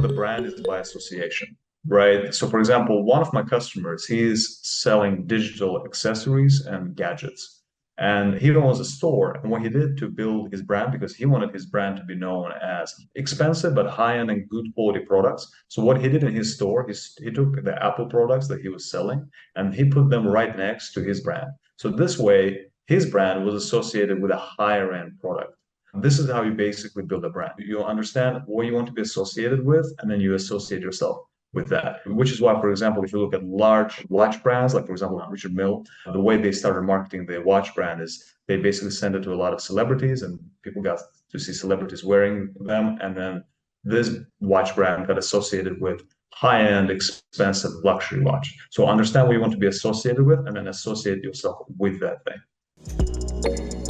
build a brand is by association, right? So, for example, one of my customers, he's selling digital accessories and gadgets. And he owns a store. And what he did to build his brand, because he wanted his brand to be known as expensive but high-end and good quality products. So what he did in his store, he took the Apple products that he was selling and he put them right next to his brand. So this way, his brand was associated with a higher end product. This is how you basically build a brand. You understand what you want to be associated with, and then you associate yourself with that. Which is why, for example, if you look at large watch brands, like for example, Richard Mille, the way they started marketing their watch brand is they basically send it to a lot of celebrities, and people got to see celebrities wearing them. And then this watch brand got associated with high-end, expensive luxury watch. So understand what you want to be associated with, and then associate yourself with that thing.